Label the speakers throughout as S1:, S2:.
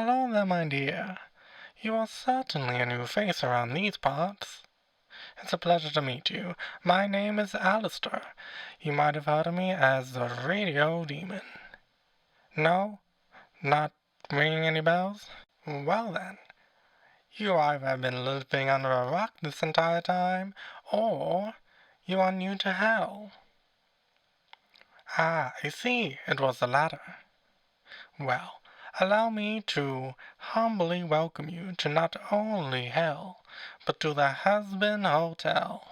S1: Hello there, my dear. You are certainly a new face around these parts. It's a pleasure to meet you. My name is Alastor. You might have heard of me as the Radio Demon. No? Not ringing any bells? Well then, you either have been living under a rock this entire time, or you are new to hell. Ah, I see. It was the latter. Well, allow me to humbly welcome you to not only hell, but to the Hazbin Hotel.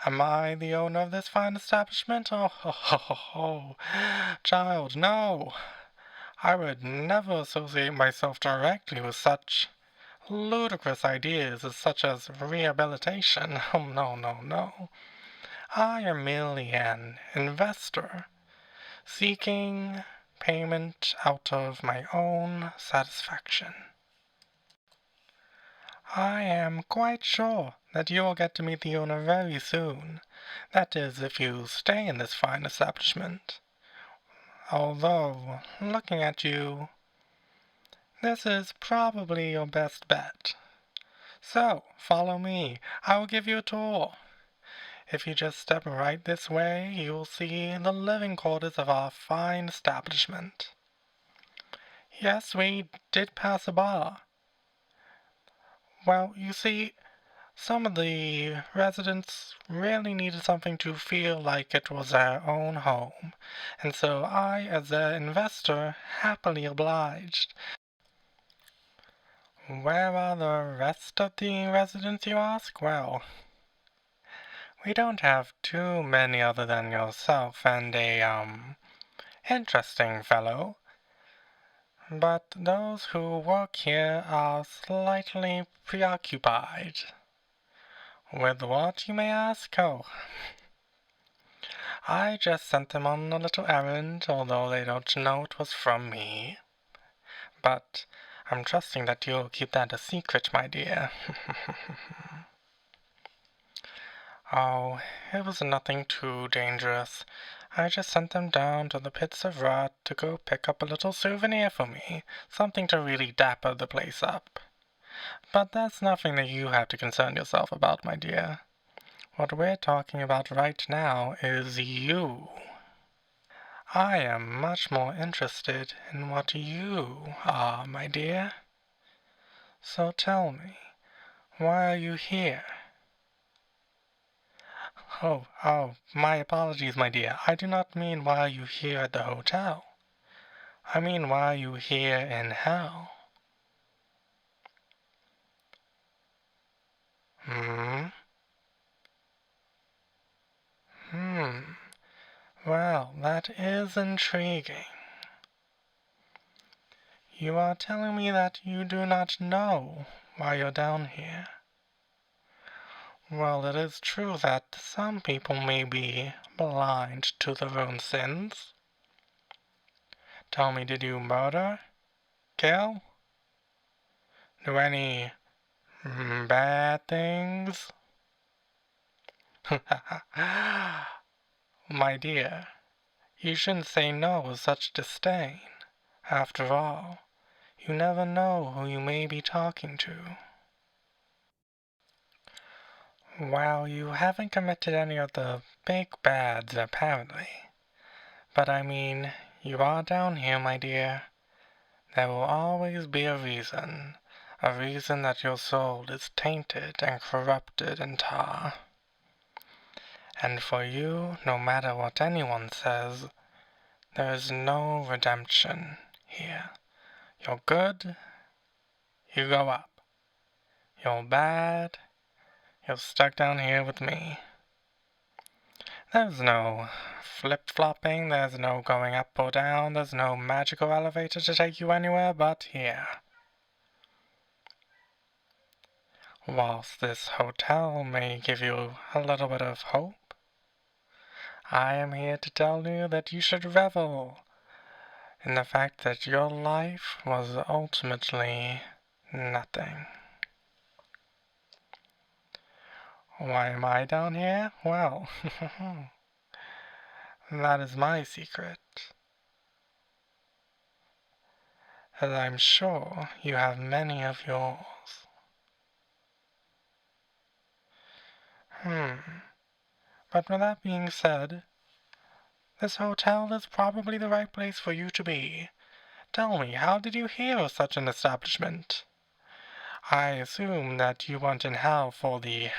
S1: Am I the owner of this fine establishment? Oh, ho, ho, ho, ho. Child, no. I would never associate myself directly with such ludicrous ideas such as rehabilitation. Oh, no, no, no. I am merely an investor, seeking payment out of my own satisfaction. I am quite sure that you will get to meet the owner very soon. That is, if you stay in this fine establishment. Although, looking at you, this is probably your best bet. So, follow me. I will give you a tour. If you just step right this way, you will see the living quarters of our fine establishment. Yes, we did pass a bar. Well, you see, some of the residents really needed something to feel like it was their own home, and so I, as their investor, happily obliged. Where are the rest of the residents, you ask? Well, we don't have too many other than yourself and a, interesting fellow. But those who work here are slightly preoccupied. With what, you may ask? Oh, I just sent them on a little errand, although they don't know it was from me. But I'm trusting that you'll keep that a secret, my dear. Oh, it was nothing too dangerous. I just sent them down to the pits of rot to go pick up a little souvenir for me, something to really dapper the place up. But that's nothing that you have to concern yourself about, my dear. What we're talking about right now is you. I am much more interested in what you are, my dear. So tell me, why are you here? Oh, my apologies, my dear. I do not mean why are you here at the hotel. I mean why are you here in hell? Hmm? Well, that is intriguing. You are telling me that you do not know why you're down here. Well, it is true that some people may be blind to their own sins. Tell me, did you murder? Kill? Do any bad things? My dear, you shouldn't say no with such disdain. After all, you never know who you may be talking to. Well, you haven't committed any of the big bads, apparently. But I mean, you are down here, my dear. There will always be a reason that your soul is tainted and corrupted in tar. And for you, no matter what anyone says, there is no redemption here. You're good, you go up. You're bad, you're stuck down here with me. There's no flip-flopping, there's no going up or down, there's no magical elevator to take you anywhere but here. Whilst this hotel may give you a little bit of hope, I am here to tell you that you should revel in the fact that your life was ultimately nothing. Why am I down here? Well, that is my secret. as I'm sure you have many of yours. But with that being said, this hotel is probably the right place for you to be. Tell me, how did you hear of such an establishment? I assume that you weren't in hell for the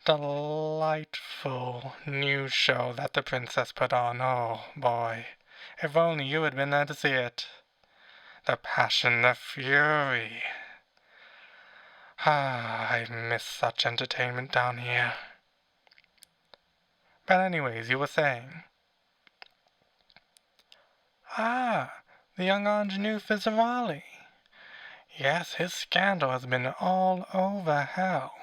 S1: delightful new show that the princess put on. Oh, boy. If only you had been there to see it. The passion, the fury. I miss such entertainment down here. But anyways, you were saying. The young ingenue Fizzarolli. Yes, his scandal has been all over hell.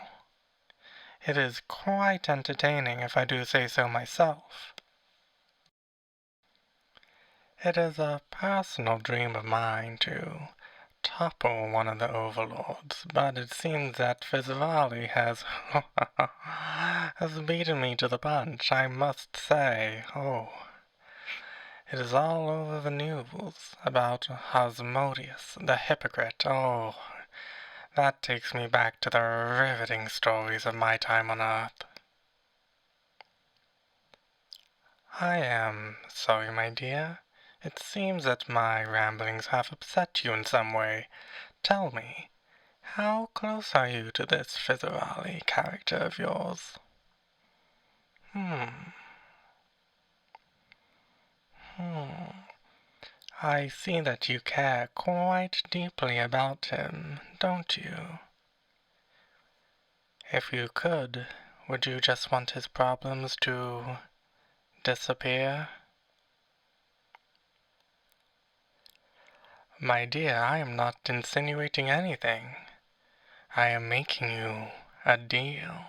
S1: It is quite entertaining, if I do say so myself. It is a personal dream of mine to topple one of the overlords, but it seems that Fizzarolli has beaten me to the punch, I must say. Oh, it is all over the news about Asmodeus, the hypocrite. Oh, that takes me back to the riveting stories of my time on Earth. I am sorry, my dear. It seems that my ramblings have upset you in some way. Tell me, how close are you to this Fizzarolli character of yours? I see that you care quite deeply about him, don't you? If you could, would you just want his problems to disappear? My dear, I am not insinuating anything. I am making you a deal.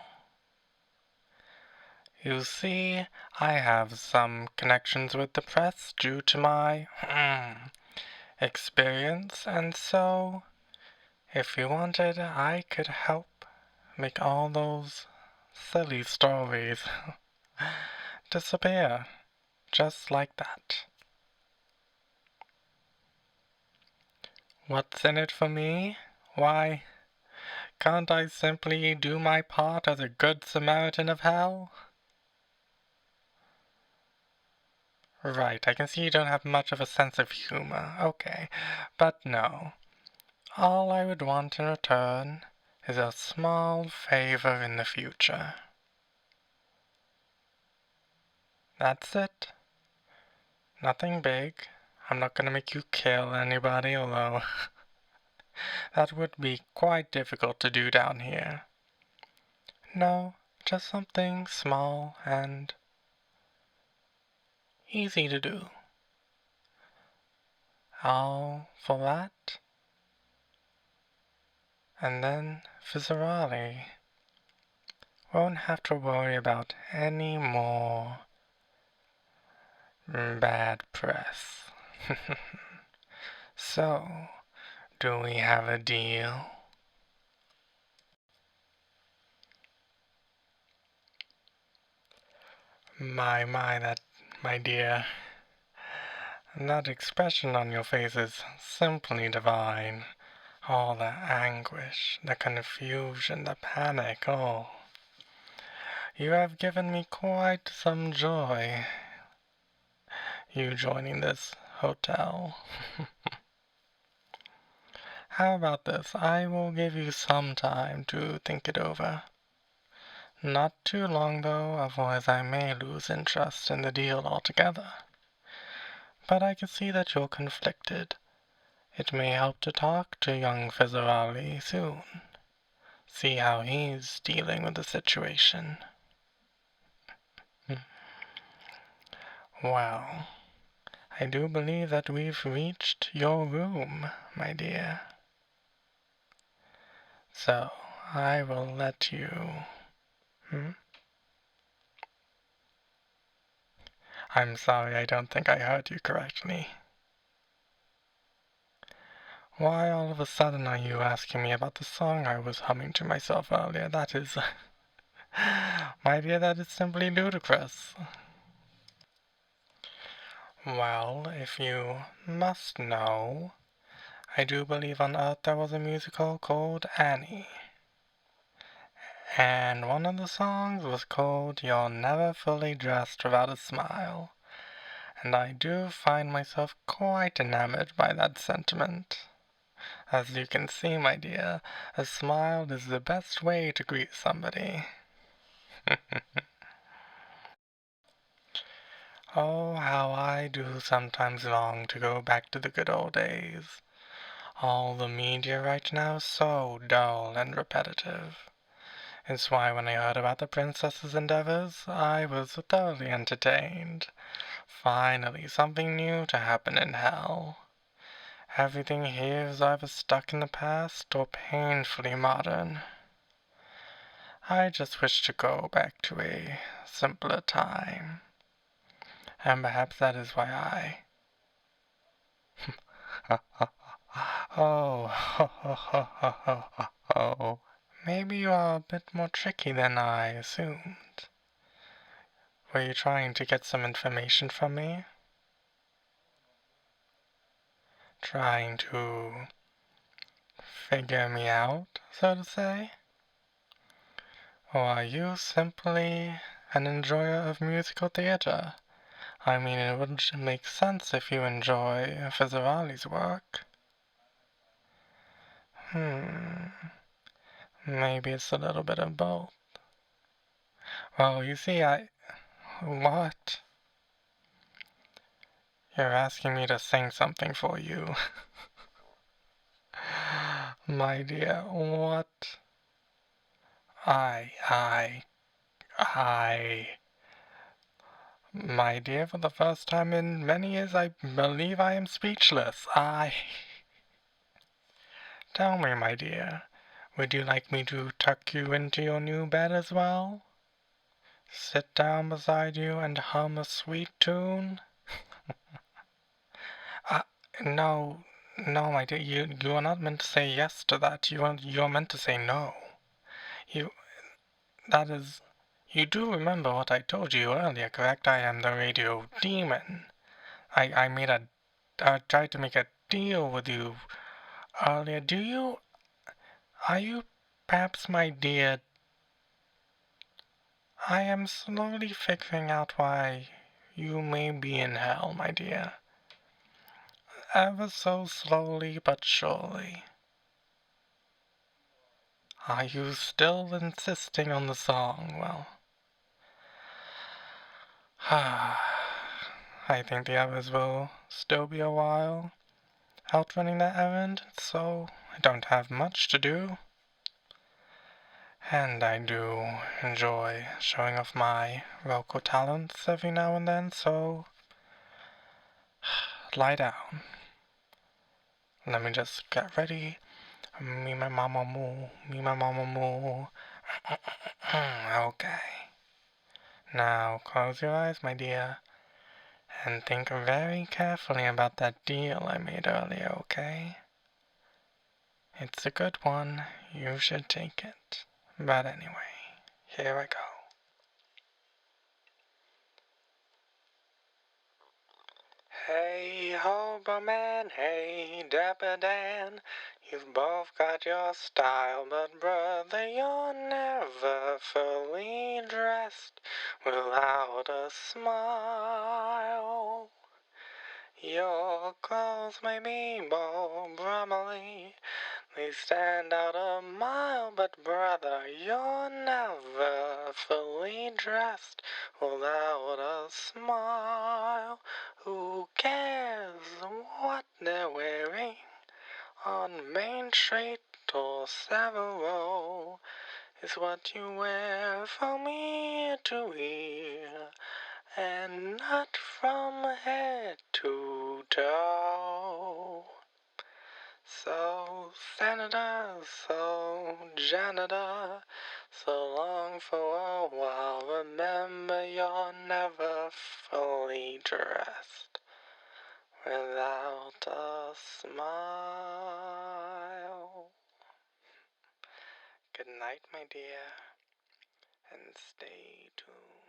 S1: You see, I have some connections with the press due to my experience, and so, if you wanted, I could help make all those silly stories disappear, just like that. What's in it for me? Why, can't I simply do my part as a good Samaritan of hell? Right, I can see you don't have much of a sense of humor. Okay, but no. All I would want in return is a small favor in the future. That's it. Nothing big. I'm not gonna make you kill anybody, although that would be quite difficult to do down here. No, just something small and easy to do. All for that. And then Fizzarolli won't have to worry about any more bad press. So, do we have a deal? My dear, that expression on your face is simply divine. All the anguish, the confusion, the panic, oh. You have given me quite some joy, you joining this hotel. How about this? I will give you some time to think it over. Not too long, though, otherwise I may lose interest in the deal altogether. But I can see that you're conflicted. It may help to talk to young Fizzarolli soon. See how he's dealing with the situation. Well, I do believe that we've reached your room, my dear. So, I will let you... I'm sorry, I don't think I heard you correctly. Why all of a sudden are you asking me about the song I was humming to myself earlier? That is... my dear, that is simply ludicrous. Well, if you must know, I do believe on Earth there was a musical called Annie. And one of the songs was called You're Never Fully Dressed Without a Smile. And I do find myself quite enamored by that sentiment. As you can see, my dear, a smile is the best way to greet somebody. Oh, how I do sometimes long to go back to the good old days. All the media right now is so dull and repetitive. It's why when I heard about the princess's endeavors, I was thoroughly entertained. Finally, something new to happen in hell. Everything here is either stuck in the past or painfully modern. I just wish to go back to a simpler time. And perhaps that is why oh, ho, ho, ho, ho, ho, ho, ho. Maybe you are a bit more tricky than I assumed. Were you trying to get some information from me? Trying to figure me out, so to say? Or are you simply an enjoyer of musical theater? I mean, it would make sense if you enjoy Fizzarolli's work. Maybe it's a little bit of both. Well, you see, What? You're asking me to sing something for you. My dear, what? I. My dear, for the first time in many years, I believe I am speechless. Tell me, my dear, would you like me to tuck you into your new bed as well? Sit down beside you and hum a sweet tune? Uh, no, no, my dear, you are not meant to say yes to that. You are meant to say no. You, that is, you do remember what I told you earlier, correct? I am the radio demon. I tried to make a deal with you earlier. Are you perhaps, my dear? I am slowly figuring out why you may be in hell, my dear. Ever so slowly but surely. Are you still insisting on the song? Well, I think the others will still be a while out running that errand, so I don't have much to do. And I do enjoy showing off my vocal talents every now and then, so lie down. Let me just get ready. Me, my mama, moo. Me, my mama, moo. Okay. Now close your eyes, my dear, and think very carefully about that deal I made earlier, okay? It's a good one. You should take it. But anyway, here I go. Hey, Hoberman, hey, Dapper Dan, you've both got your style, but brother, you're never fully dressed without a smile. Your clothes may be bold, brumily, they stand out a mile, but brother, you're never fully dressed without a smile. Who cares what they're wearing on Main Street or Savile Row? It's what you wear from ear to ear, and not from head to toe. So, Senator, so, Janitor, so long for a while. Remember, you're never fully dressed without a smile. Good night, my dear, and stay tuned.